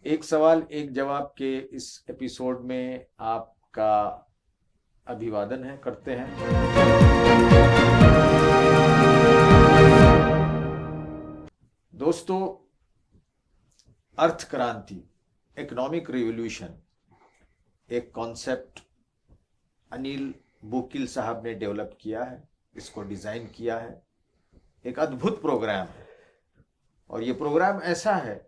एक सवाल एक जवाब के इस एपिसोड में आपका अभिवादन है, करते हैं। दोस्तों, अर्थ क्रांति, इकोनॉमिक रिवॉल्यूशन एक कॉन्सेप्ट अनिल बोकिल साहब ने डेवलप किया है, इसको डिजाइन किया है। एक अद्भुत प्रोग्राम है और ये प्रोग्राम ऐसा है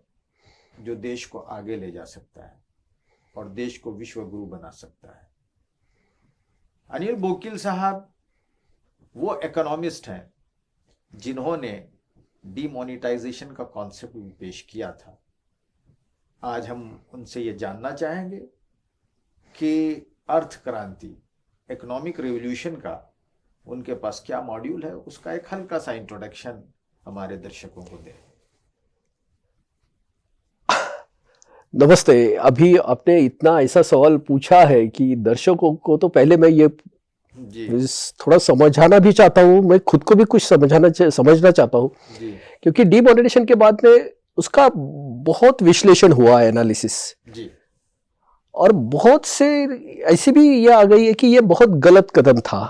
जो देश को आगे ले जा सकता है और देश को विश्व गुरु बना सकता है। अनिल बोकिल साहब वो इकोनॉमिस्ट हैं जिन्होंने डीमोनेटाइजेशन का कॉन्सेप्ट भी पेश किया था। आज हम उनसे ये जानना चाहेंगे कि अर्थ क्रांति, इकोनॉमिक रिवॉल्यूशन का उनके पास क्या मॉड्यूल है, उसका एक हल्का सा इंट्रोडक्शन हमारे दर्शकों को दें। नमस्ते। अभी आपने इतना ऐसा सवाल पूछा है कि दर्शकों को तो पहले मैं ये थोड़ा समझाना भी चाहता हूँ, मैं खुद को भी कुछ समझना चाहता हूँ, क्योंकि डीमोनेटाइजेशन के बाद में उसका बहुत विश्लेषण हुआ है, एनालिसिस, और बहुत से ऐसी भी ये आ गई है कि ये बहुत गलत कदम था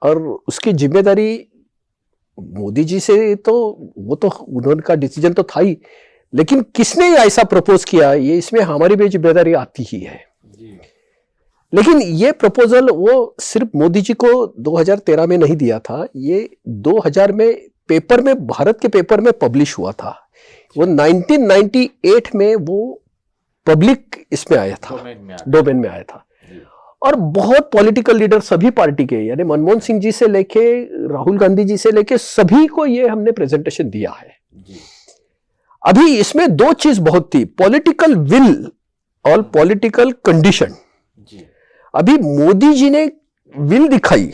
और उसकी जिम्मेदारी मोदी जी से तो वो तो उनका डिसीजन तो था ही, लेकिन किसने ऐसा प्रपोज किया, ये इसमें हमारी भी जिम्मेदारी आती ही है। लेकिन ये प्रपोजल वो सिर्फ मोदी जी को 2013 में नहीं दिया था, ये 2000 में पेपर में, भारत के पेपर में पब्लिश हुआ था। वो 1998 में वो पब्लिक इसमें आया था, डोमेन में आया था, और बहुत पॉलिटिकल लीडर सभी पार्टी के, यानी मनमोहन सिंह जी से लेके राहुल गांधी जी से लेके सभी को ये हमने प्रेजेंटेशन दिया है। अभी इसमें दो चीज बहुत थी, पॉलिटिकल विल और पॉलिटिकल कंडीशन। अभी मोदी जी ने विल दिखाई,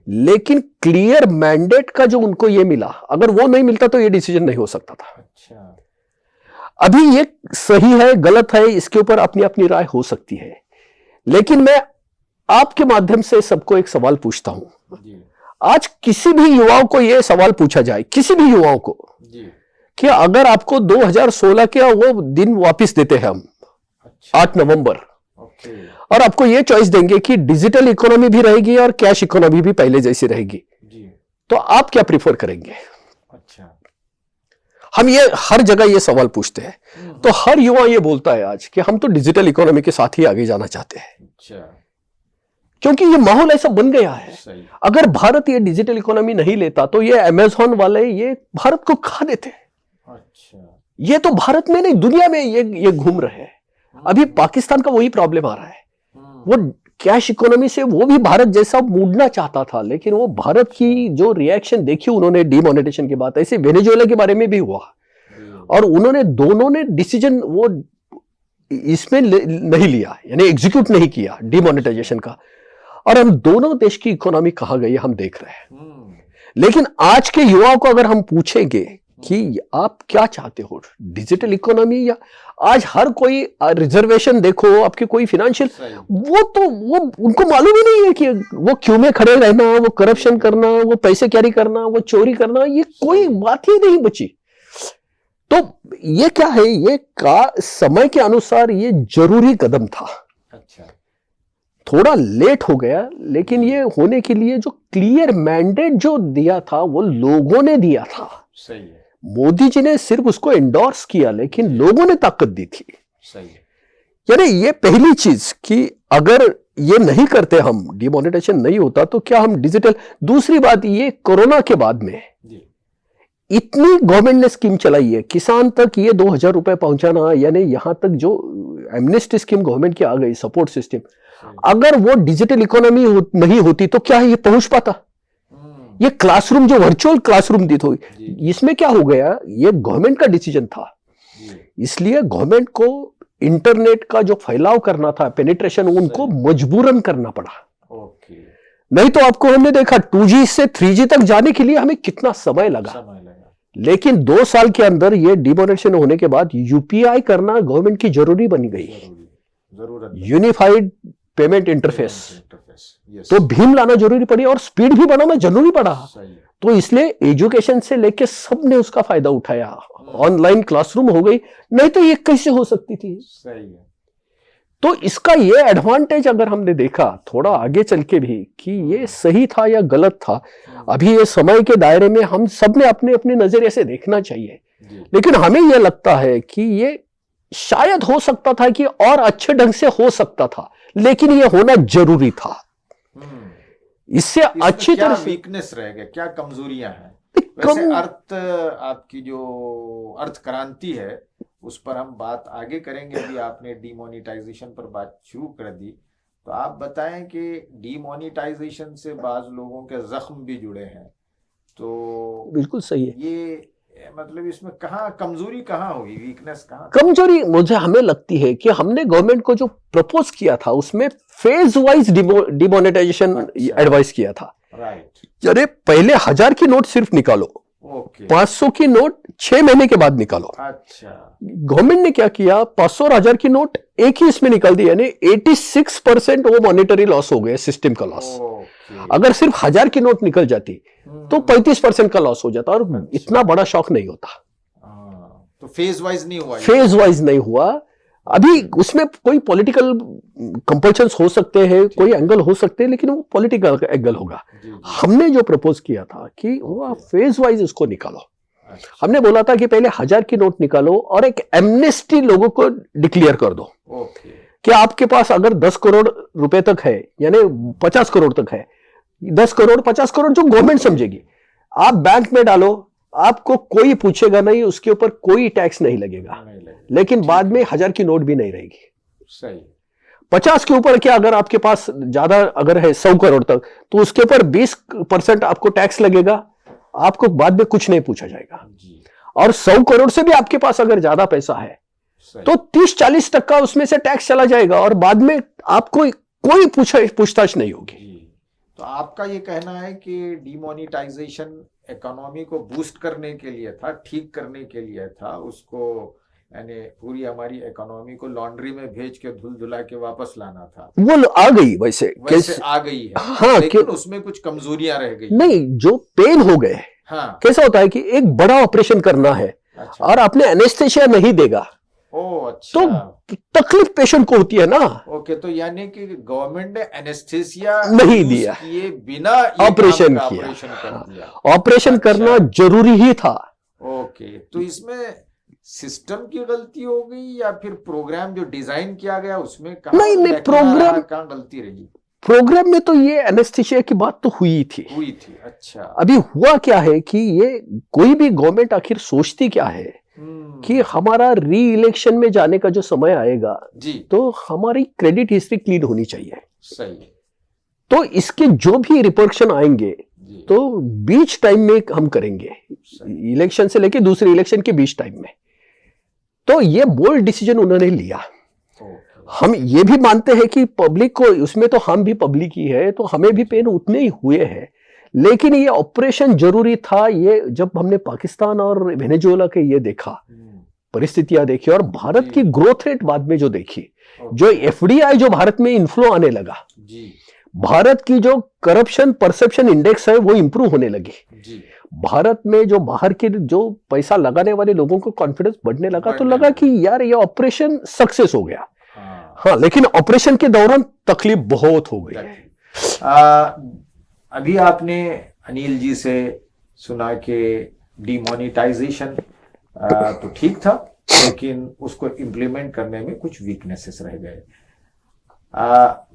लेकिन क्लियर मैंडेट का जो उनको ये मिला, अगर वो नहीं मिलता तो ये डिसीजन नहीं हो सकता था। अभी ये सही है गलत है, इसके ऊपर अपनी अपनी राय हो सकती है, लेकिन मैं आपके माध्यम से सबको एक सवाल पूछता हूं। आज किसी भी युवाओं को यह सवाल पूछा जाए, किसी भी युवाओं को, कि अगर आपको 2016 के वो दिन वापस देते हैं हम, 8 नवंबर, और आपको ये चॉइस देंगे कि डिजिटल इकोनॉमी भी रहेगी और कैश इकोनॉमी भी पहले जैसी रहेगी, तो आप क्या प्रीफर करेंगे? हम ये हर जगह ये सवाल पूछते हैं, तो हर युवा ये बोलता है आज कि हम तो डिजिटल इकोनॉमी के साथ ही आगे जाना चाहते हैं, क्योंकि ये माहौल ऐसा बन गया है। अगर भारत ये डिजिटल इकोनॉमी नहीं लेता तो ये अमेज़न वाले ये भारत को खा देते। ये तो भारत में नहीं, दुनिया में ये घूम रहे हैं। अभी पाकिस्तान का वही प्रॉब्लम आ रहा है, वो कैश इकोनॉमी से वो भी भारत जैसा मुड़ना चाहता था, लेकिन वो भारत की जो रिएक्शन देखी उन्होंने डीमोनेटाइजेशन के बाद, ऐसे वेनेजुएला के बारे में भी हुआ, और उन्होंने दोनों ने डिसीजन वो इसमें नहीं लिया, यानी एग्जीक्यूट नहीं किया डीमोनेटाइजेशन का, और हम दोनों देश की इकोनॉमी कहां गई हम देख रहे हैं। लेकिन आज के युवाओं को अगर हम पूछेंगे कि आप क्या चाहते हो, डिजिटल इकोनॉमी या, आज हर कोई रिजर्वेशन देखो, आपके कोई फाइनेंशियल, वो उनको मालूम ही नहीं है कि वो क्यों में खड़े रहना, वो करप्शन करना, वो पैसे कैरी करना, वो चोरी करना, ये कोई बात ही नहीं बची। तो ये क्या है, ये का समय के अनुसार ये जरूरी कदम था। थोड़ा लेट हो गया, लेकिन ये होने के लिए जो क्लियर मैंडेट जो दिया था वो लोगों ने दिया था। सही है। मोदी जी ने सिर्फ उसको एंडोर्स किया, लेकिन लोगों ने ताकत दी थी। सही है। यानी ये पहली चीज कि अगर ये नहीं करते हम, डीमोनेटाइजेशन नहीं होता तो क्या हम डिजिटल। दूसरी बात, ये कोरोना के बाद में इतनी गवर्नमेंट ने स्कीम चलाई है, किसान तक ये 2000 रुपए पहुंचाना, यानी यहां तक जो एमनेस्टी स्कीम गवर्नमेंट की आ गई, सपोर्ट सिस्टम, अगर वो डिजिटल इकोनॉमी नहीं होती तो क्या ये पहुंच पाता? ये क्लासरूम जो वर्चुअल क्लासरूम दी थी, इसमें क्या हो गया, ये गवर्नमेंट का डिसीजन था, इसलिए गवर्नमेंट को इंटरनेट का जो फैलाव करना था, पेनिट्रेशन, उनको मजबूरन करना पड़ा। नहीं तो आपको हमने देखा 2G से 3G तक जाने के लिए हमें कितना समय लगा, लेकिन 2 साल के अंदर ये डीमोनेटाइजेशन होने के बाद यूपीआई करना गवर्नमेंट की जरूरी बन गई, यूनिफाइड पेमेंट इंटरफेस। Yes. तो भीम लाना जरूरी पड़ी और स्पीड भी बढ़ाना जरूरी पड़ा। सही है। तो इसलिए एजुकेशन से लेके सबने उसका फायदा उठाया। ऑनलाइन क्लासरूम हो गई, नहीं तो ये कैसे हो सकती थी। सही है। तो इसका ये एडवांटेज अगर हमने देखा थोड़ा आगे चल के भी कि ये सही था या गलत था, अभी ये समय के दायरे में हम सब ने अपने अपने नजरिए से देखना चाहिए। लेकिन हमें यह लगता है कि ये शायद हो सकता था कि और अच्छे ढंग से हो सकता था, लेकिन ये होना जरूरी था। इससे अच्छी तरह से वीकनेस रह गया, क्या कमजोरियां हैं? वैसे आपकी जो अर्थ क्रांति है उस पर हम बात आगे करेंगे। अभी आपने डीमोनेटाइजेशन पर बात शुरू कर दी, तो आप बताएं कि डीमोनेटाइजेशन से बाज लोगों के जख्म भी जुड़े हैं, तो बिल्कुल सही है। ये मतलब इसमें कहाँ कमजोरी कहाँ हुई, वीकनेस कहाँ? कमजोरी मुझे हमें लगती है कि हमने गवर्नमेंट को जो प्रपोज किया था उसमें फेज वाइज डिमोनेटाइजेशन एडवाइस किया था। राइट। अरे पहले 1000 की नोट सिर्फ निकालो, 500 की नोट 6 महीने के बाद निकालो। अच्छा। गवर्नमेंट ने क्या किया, 500 और 1000 की नोट एक ही इसमें निकाल दी, यानी 86% वो मॉनेटरी लॉस हो गया, सिस्टम का लॉस। अगर सिर्फ 1000 की नोट निकल जाती तो 35% का लॉस हो जाता और इतना बड़ा शॉक नहीं होता। तो फेज वाइज नहीं हुआ, फेज वाइज नहीं हुआ। अभी उसमें कोई पॉलिटिकल कंपल्शंस हो सकते हैं, कोई एंगल हो सकते हैं, लेकिन वो पॉलिटिकल एंगल होगा। हमने जो प्रपोज किया था कि वो फेज वाइज इसको निकालो। हमने बोला था कि पहले 1000 की नोट निकालो और एक एमनेस्टी लोगों को डिक्लेयर कर दो कि आपके पास अगर 10 करोड़ रुपए तक है, यानी 50 करोड़ तक है, 10 करोड़ 50 करोड़ जो गवर्नमेंट समझेगी, आप बैंक में डालो, आपको कोई पूछेगा नहीं, उसके ऊपर कोई टैक्स नहीं लगेगा। लेकिन बाद में 1000 की नोट भी नहीं रहेगी। सही। 50 के ऊपर क्या, अगर आपके पास ज्यादा अगर है 100 करोड़ तक, तो उसके ऊपर 20% आपको टैक्स लगेगा, आपको बाद में कुछ नहीं पूछा जाएगा। और 100 करोड़ से भी आपके पास अगर ज्यादा पैसा है तो 30-40% उसमें से टैक्स चला जाएगा और बाद में आपको कोई पूछताछ नहीं होगी। तो आपका ये कहना है कि डीमोनेटाइजेशन इकोनॉमी को बूस्ट करने के लिए था, ठीक करने के लिए था, उसको यानी पूरी हमारी इकोनॉमी को लॉन्ड्री में भेज के धुल धुला के वापस लाना था। वो आ गई वैसे आ गई है। हाँ, लेकिन उसमें कुछ कमजोरियां रह गई। नहीं, जो पेन हो गए। हाँ। कैसा होता है कि एक बड़ा ऑपरेशन करना है। अच्छा। और आपने एनेस्थेसिया नहीं देगा। अच्छा। तो तकलीफ पेशेंट को होती है ना। ओके, तो यानी कि गवर्नमेंट ने एनेस्थेसिया नहीं दिया, किए बिना ऑपरेशन किया। ऑपरेशन करना जरूरी ही था। ओके, तो इसमें सिस्टम की गलती हो गई या फिर प्रोग्राम जो डिजाइन किया गया उसमें नहीं, प्रोग्राम कहाँ गलती रही? प्रोग्राम में तो ये एनेस्थेसिया की बात तो हुई थी। अच्छा। अभी हुआ क्या है कि ये कोई भी गवर्नमेंट आखिर सोचती क्या है कि हमारा री इलेक्शन में जाने का जो समय आएगा जी, तो हमारी क्रेडिट हिस्ट्री क्लीन होनी चाहिए। सही। तो इसके जो भी रिपोर्शन आएंगे तो बीच टाइम में हम करेंगे, इलेक्शन से लेके दूसरे इलेक्शन के बीच टाइम में। तो ये बोल्ड डिसीजन उन्होंने लिया। हम ये भी मानते हैं कि पब्लिक को, उसमें तो हम भी पब्लिक ही है, तो हमें भी पेन उतने ही हुए हैं, लेकिन ये ऑपरेशन जरूरी था। ये जब हमने पाकिस्तान और वेनेजुएला के ये देखा, परिस्थितियां देखी और भारत की ग्रोथ रेट बाद में जो देखी, जो एफडीआई जो भारत में इन्फ्लो आने लगा, भारत की जो करप्शन परसेप्शन इंडेक्स है वो इंप्रूव होने लगी। भारत में जो बाहर के जो पैसा लगाने वाले लोगों को कॉन्फिडेंस बढ़ने लगा, तो लगा कि यार ये ऑपरेशन सक्सेस हो गया। हाँ, लेकिन ऑपरेशन के दौरान तकलीफ बहुत हो गई। अभी आपने अनिल जी से सुना कि डीमोनेटाइजेशन तो ठीक था, लेकिन उसको इम्प्लीमेंट करने में कुछ वीकनेसेस रह गए।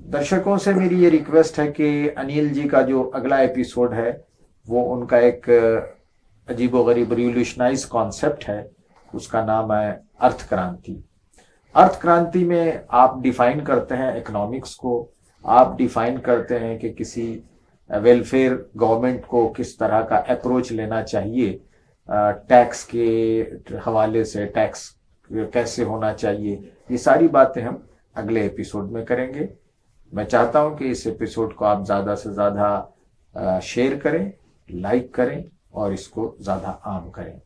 दर्शकों से मेरी ये रिक्वेस्ट है कि अनिल जी का जो अगला एपिसोड है वो उनका एक अजीबोगरीब रिवोल्यूशनाइज कॉन्सेप्ट है, उसका नाम है अर्थ क्रांति। अर्थ क्रांति में आप डिफाइन करते हैं इकोनॉमिक्स को, आप डिफाइन करते हैं कि किसी वेलफेयर गवर्नमेंट को किस तरह का अप्रोच लेना चाहिए, टैक्स के हवाले से टैक्स कैसे होना चाहिए, ये सारी बातें हम अगले एपिसोड में करेंगे। मैं चाहता हूं कि इस एपिसोड को आप ज़्यादा से ज़्यादा शेयर करें, लाइक करें और इसको ज़्यादा आम करें।